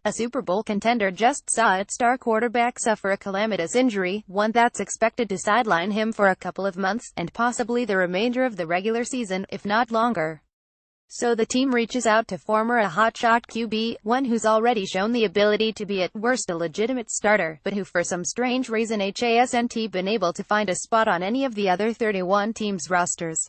A Super Bowl contender just saw its star quarterback suffer a calamitous injury, one that's expected to sideline him for a couple of months, and possibly the remainder of the regular season, if not longer. So the team reaches out to former a hotshot QB, one who's already shown the ability to be at worst a legitimate starter, but who for some strange reason hasn't been able to find a spot on any of the other 31 teams' rosters.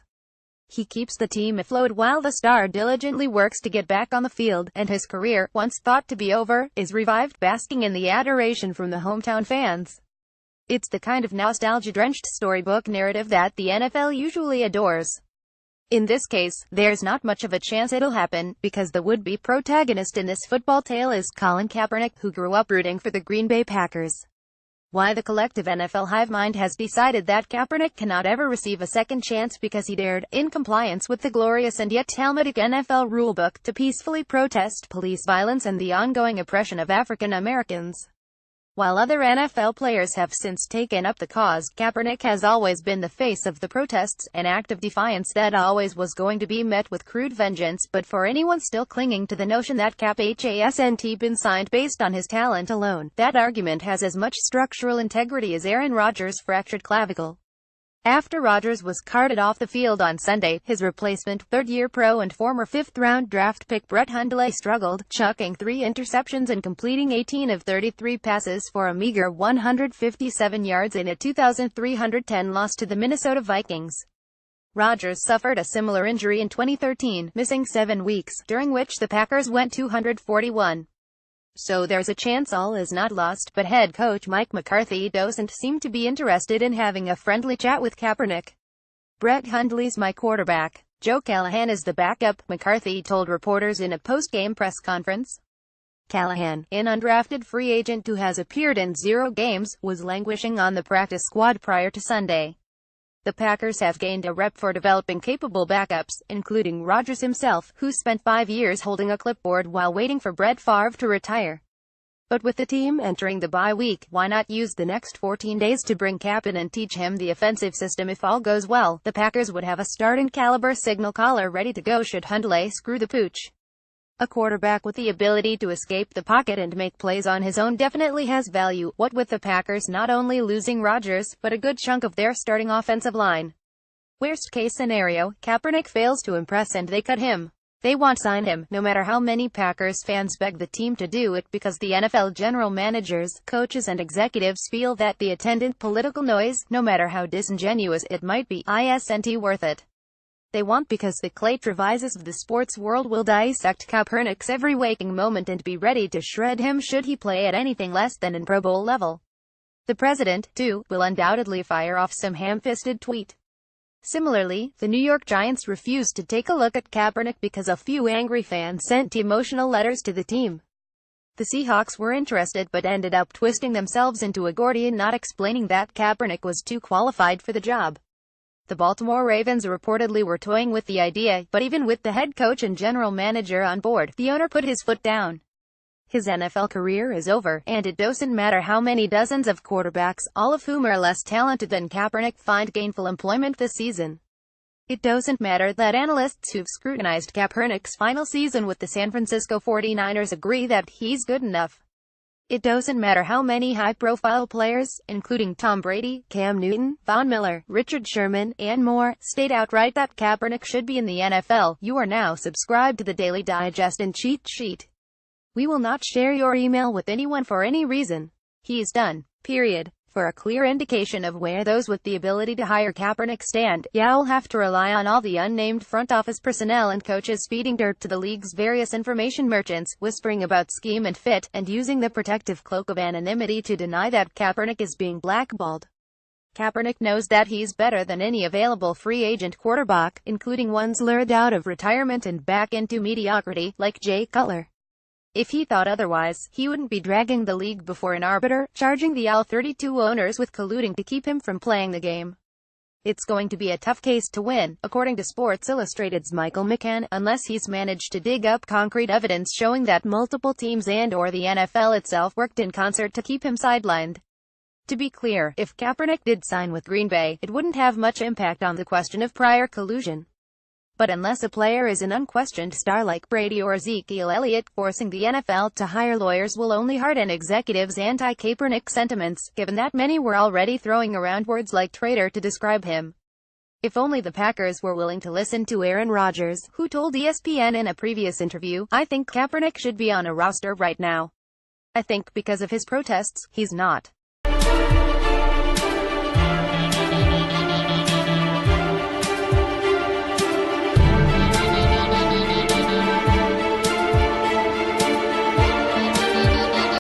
He keeps the team afloat while the star diligently works to get back on the field, and his career, once thought to be over, is revived, basking in the adoration from the hometown fans. It's the kind of nostalgia-drenched storybook narrative that the NFL usually adores. In this case, there's not much of a chance it'll happen, because the would-be protagonist in this football tale is Colin Kaepernick, who grew up rooting for the Green Bay Packers. Why the collective NFL hive mind has decided that Kaepernick cannot ever receive a second chance because he dared, in compliance with the glorious and yet Talmudic NFL rulebook, to peacefully protest police violence and the ongoing oppression of African Americans. While other NFL players have since taken up the cause, Kaepernick has always been the face of the protests, an act of defiance that always was going to be met with crude vengeance. But for anyone still clinging to the notion that Cap hasn't been signed based on his talent alone, that argument has as much structural integrity as Aaron Rodgers' fractured clavicle. After Rodgers was carted off the field on Sunday, his replacement, third-year pro and former fifth-round draft pick Brett Hundley struggled, chucking 3 interceptions and completing 18 of 33 passes for a meager 157 yards in a 2,310 loss to the Minnesota Vikings. Rodgers suffered a similar injury in 2013, missing 7 weeks, during which the Packers went 241. So there's a chance all is not lost, but head coach Mike McCarthy doesn't seem to be interested in having a friendly chat with Kaepernick. Brett Hundley's my quarterback. Joe Callahan is the backup, McCarthy told reporters in a post-game press conference. Callahan, an undrafted free agent who has appeared in 0 games, was languishing on the practice squad prior to Sunday. The Packers have gained a rep for developing capable backups, including Rodgers himself, who spent 5 years holding a clipboard while waiting for Brett Favre to retire. But with the team entering the bye week, why not use the next 14 days to bring Cap in and teach him the offensive system? If all goes well, the Packers would have a starting-caliber signal caller ready to go should Hundley screw the pooch. A quarterback with the ability to escape the pocket and make plays on his own definitely has value, what with the Packers not only losing Rodgers, but a good chunk of their starting offensive line. Worst case scenario, Kaepernick fails to impress and they cut him. They won't sign him, no matter how many Packers fans beg the team to do it, because the NFL general managers, coaches and executives feel that the attendant political noise, no matter how disingenuous it might be, isn't worth it. They won't, because the Clay Travises of the sports world will dissect Kaepernick's every waking moment and be ready to shred him should he play at anything less than in Pro Bowl level. The president, too, will undoubtedly fire off some ham-fisted tweet. Similarly, the New York Giants refused to take a look at Kaepernick because a few angry fans sent emotional letters to the team. The Seahawks were interested but ended up twisting themselves into a Gordian knot explaining that Kaepernick was too qualified for the job. The Baltimore Ravens reportedly were toying with the idea, but even with the head coach and general manager on board, the owner put his foot down. His NFL career is over, and it doesn't matter how many dozens of quarterbacks, all of whom are less talented than Kaepernick, find gainful employment this season. It doesn't matter that analysts who've scrutinized Kaepernick's final season with the San Francisco 49ers agree that he's good enough. It doesn't matter how many high-profile players, including Tom Brady, Cam Newton, Von Miller, Richard Sherman, and more, state outright that Kaepernick should be in the NFL. You are now subscribed to the Daily Digest and Cheat Sheet. We will not share your email with anyone for any reason. He's done. Period. For a clear indication of where those with the ability to hire Kaepernick stand, you'll have to rely on all the unnamed front office personnel and coaches feeding dirt to the league's various information merchants, whispering about scheme and fit, and using the protective cloak of anonymity to deny that Kaepernick is being blackballed. Kaepernick knows that he's better than any available free agent quarterback, including ones lured out of retirement and back into mediocrity, like Jay Cutler. If he thought otherwise, he wouldn't be dragging the league before an arbiter, charging the all 32 owners with colluding to keep him from playing the game. It's going to be a tough case to win, according to Sports Illustrated's Michael McCann, unless he's managed to dig up concrete evidence showing that multiple teams and/or the NFL itself worked in concert to keep him sidelined. To be clear, if Kaepernick did sign with Green Bay, it wouldn't have much impact on the question of prior collusion. But unless a player is an unquestioned star like Brady or Ezekiel Elliott, forcing the NFL to hire lawyers will only harden executives' anti-Kaepernick sentiments, given that many were already throwing around words like traitor to describe him. If only the Packers were willing to listen to Aaron Rodgers, who told ESPN in a previous interview, "I think Kaepernick should be on a roster right now. I think because of his protests, he's not.